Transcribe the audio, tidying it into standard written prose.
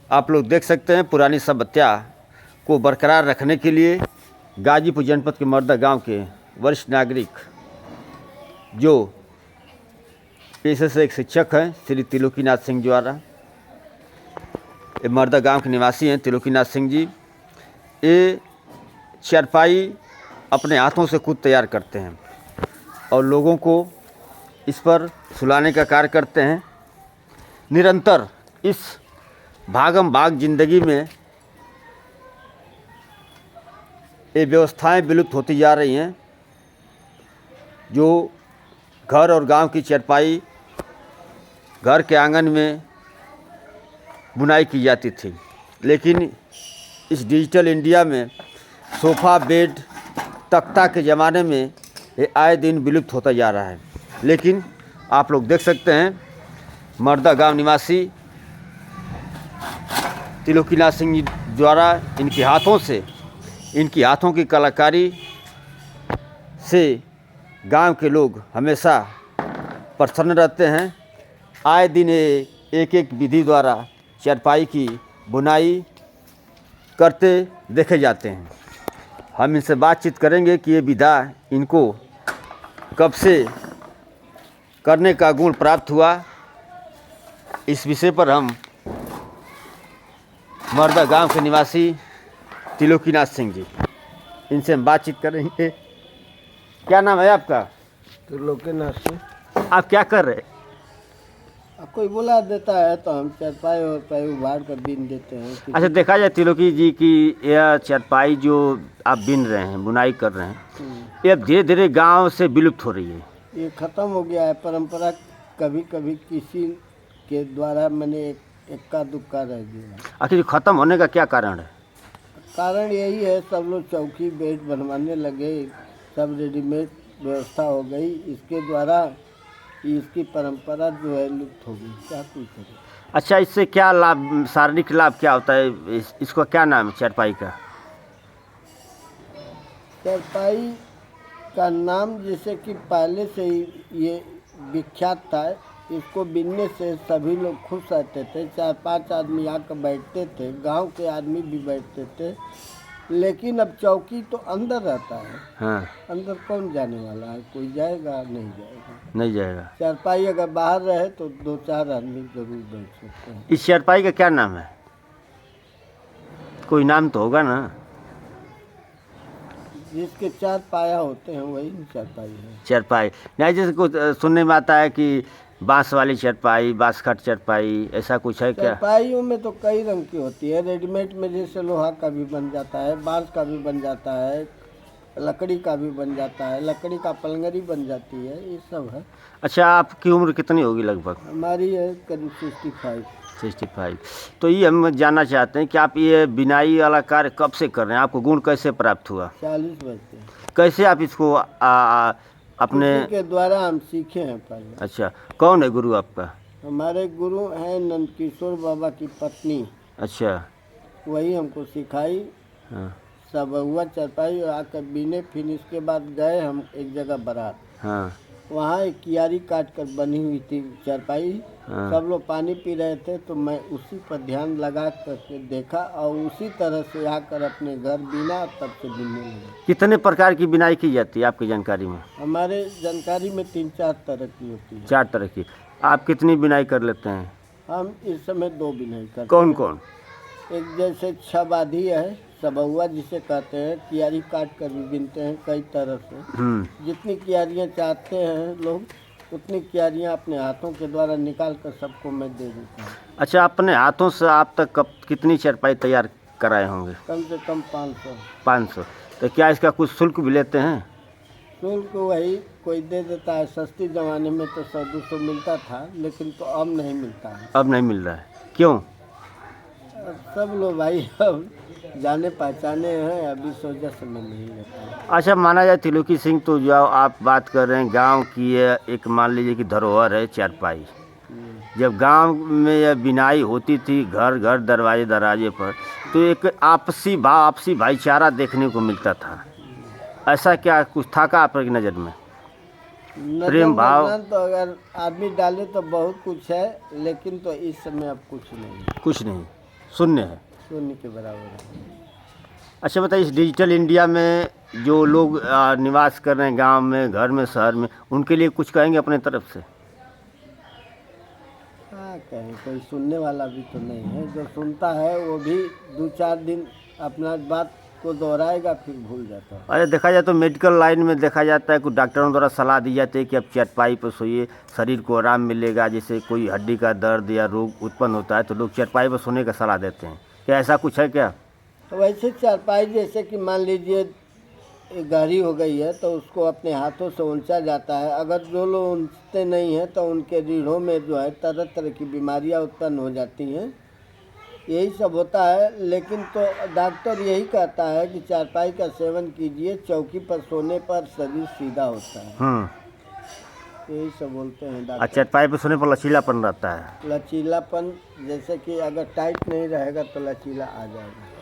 आप लोग देख सकते हैं पुरानी सभ्यता को बरकरार रखने के लिए गाजीपुर जनपद के मर्दा गांव के वरिष्ठ नागरिक जो पेशे से एक शिक्षक हैं श्री त्रिलोकीनाथ सिंह द्वारा, ये मर्दा गांव के निवासी हैं त्रिलोकीनाथ सिंह जी। ये चारपाई अपने हाथों से खुद तैयार करते हैं और लोगों को इस पर सुलाने का कार्य करते हैं। निरंतर इस भागम भाग जिंदगी में ये व्यवस्थाएं विलुप्त होती जा रही हैं। जो घर और गांव की चारपाई घर के आंगन में बुनाई की जाती थी, लेकिन इस डिजिटल इंडिया में सोफ़ा बेड तख्ता के ज़माने में ये आए दिन विलुप्त होता जा रहा है। लेकिन आप लोग देख सकते हैं मर्दा गांव निवासी त्रिलोकीनाथ सिंह जी द्वारा इनके हाथों की कलाकारी से गांव के लोग हमेशा प्रसन्न रहते हैं। आए दिन एक एक विधि द्वारा चारपाई की बुनाई करते देखे जाते हैं। हम इनसे बातचीत करेंगे कि ये विधा इनको कब से करने का गुण प्राप्त हुआ। इस विषय पर हम मर्दा गांव के निवासी त्रिलोकीनाथ सिंह जी, इनसे हम बातचीत करेंगे। क्या नाम है आपका? त्रिलोकीनाथ सिंह। आप क्या कर रहे हैं? अब कोई बुला देता है तो हम चारपाई और पाई उभार कर बीन देते हैं। अच्छा, देखा जाए त्रिलोकी जी की यह चारपाई जो आप बीन रहे हैं, बुनाई कर रहे हैं, ये अब धीरे धीरे गांव से विलुप्त हो रही है। ये ख़त्म हो गया है परंपरा। कभी कभी किसी के द्वारा मैंने इक्का दुक्का रह गया। आखिर ख़त्म होने का क्या कारण है? कारण यही है, सब लोग चौकी बेड बनवाने लगे, सब रेडीमेड व्यवस्था हो गई। इसके द्वारा इसकी परंपरा जो है लुप्त हो गई। क्या कुछ करें। अच्छा, इससे क्या लाभ, शारीरिक लाभ क्या होता है? इसका क्या नाम है चारपाई का? चारपाई का नाम जैसे कि पहले से ही ये विख्यात था। इसको बिनने से सभी लोग खुश रहते थे। 4-5 आदमी आकर बैठते थे, गांव के आदमी भी बैठते थे। लेकिन अब चौकी तो अंदर रहता है। हाँ। अंदर कौन जाने वाला है? कोई जाएगा? नहीं जाएगा। चारपाई अगर बाहर रहे तो 2-4 आदमी जरूर बैठ सकते हैं। इस चारपाई का क्या नाम है? कोई नाम तो होगा ना? जिसके 4 पाया होते हैं वही चारपाई है। चारपाई नहीं, जैसे कुछ सुनने में आता है कि बांस वाली चारपाई, बांस खट चारपाई, ऐसा कुछ है क्या? चारपाइयों में तो कई रंग की होती है। रेडीमेड में जैसे लोहा का भी बन जाता है, बांस का भी बन जाता है, लकड़ी का भी बन जाता है, लकड़ी का पलंगरी बन जाती है, ये सब है। अच्छा, आपकी उम्र कितनी होगी लगभग? हमारी है करीब 65। तो ये हम जानना चाहते हैं कि आप ये बिनाई वाला कार्य कब से कर रहे हैं? आपको गुण कैसे प्राप्त हुआ? 40 बजते। कैसे आप इसको अपने के द्वारा हम सीखे हैं पहले। अच्छा, कौन है गुरु आपका? हमारे गुरु हैं नंदकिशोर बाबा की पत्नी। अच्छा। वही हमको सिखाई। हाँ। सब हुआ चारपाई आकर बीने। फिर इसके बाद गए हम एक जगह बारात। हाँ। वहाँ एक कियारी काट कर बनी हुई थी चारपाई। हाँ। सब लोग पानी पी रहे थे तो मैं उसी पर ध्यान लगा करके देखा और उसी तरह से आकर अपने घर बीना, तब से बीनने लगा। कितने प्रकार की बिनाई की जाती है आपकी जानकारी में? हमारे जानकारी में 3-4 तरह की होती है। 4 तरह की। आप कितनी बिनाई कर लेते हैं? हम इस समय 2 बिनाई करते हैं। कौन कौन? एक जैसे छबाधी है, सबहुआ जिसे कहते हैं, कियारी काट कर भी बीनते हैं कई तरह से। जितनी कियारियाँ चाहते हैं लोग उतनी कियारियाँ अपने हाथों के द्वारा निकाल कर सबको मैं दे देता हूँ। अच्छा, अपने हाथों से आप तक कब कितनी चारपाई तैयार कराए होंगे? कम से कम 500। 500। तो क्या इसका कुछ शुल्क भी लेते हैं? शुल्क वही कोई दे देता है। सस्ती ज़माने में तो 100-200 मिलता था, लेकिन तो अब नहीं मिलता है। अब नहीं मिल रहा है, क्यों? सब लोग भाई अब जाने पहचाने हैं, अभी सोचा समय नहीं रहता। अच्छा, माना जाए त्रिलोकी सिंह, तो जो आप बात कर रहे हैं गांव की, एक मान लीजिए कि धरोहर है चारपाई। जब गांव में यह बिनाई होती थी घर घर दरवाजे दराजे पर, तो एक आपसी भाईचारा देखने को मिलता था। ऐसा क्या कुछ था का आपकी नज़र में? प्रेम भाव तो अगर आदमी डाले तो बहुत कुछ है, लेकिन तो इस समय अब कुछ नहीं। शून्य है। शून्य के बराबर है। अच्छा बताइए, इस डिजिटल इंडिया में जो लोग निवास कर रहे हैं गांव में, घर में, शहर में, उनके लिए कुछ कहेंगे अपने तरफ से? हाँ, कहीं कोई सुनने वाला भी तो नहीं है। जो सुनता है वो भी 2-4 दिन अपना बात को दोहराएगा, फिर भूल जाता है। अरे देखा जाए तो मेडिकल लाइन में देखा जाता है, कुछ डॉक्टरों द्वारा सलाह दी जाती है कि आप चारपाई पर सोइए, शरीर को आराम मिलेगा। जैसे कोई हड्डी का दर्द या रोग उत्पन्न होता है तो लोग चारपाई पर सोने का सलाह देते हैं। क्या ऐसा कुछ है क्या? तो वैसे चारपाई जैसे कि मान लीजिए गहरी हो गई है तो उसको अपने हाथों से ऊंचा जाता है। अगर जो लोग ऊंचते नहीं हैं तो उनके रीढ़ों में जो है तरह तरह की बीमारियां उत्पन्न हो जाती हैं, यही सब होता है। लेकिन तो डॉक्टर यही कहता है कि चारपाई का सेवन कीजिए, चौकी पर सोने पर शरीर सीधा होता है, यही सब बोलते हैं और डॉक्टर। चारपाई पर सोने पर लचीलापन रहता है। लचीलापन, जैसे कि अगर टाइट नहीं रहेगा तो लचीला आ जाएगा।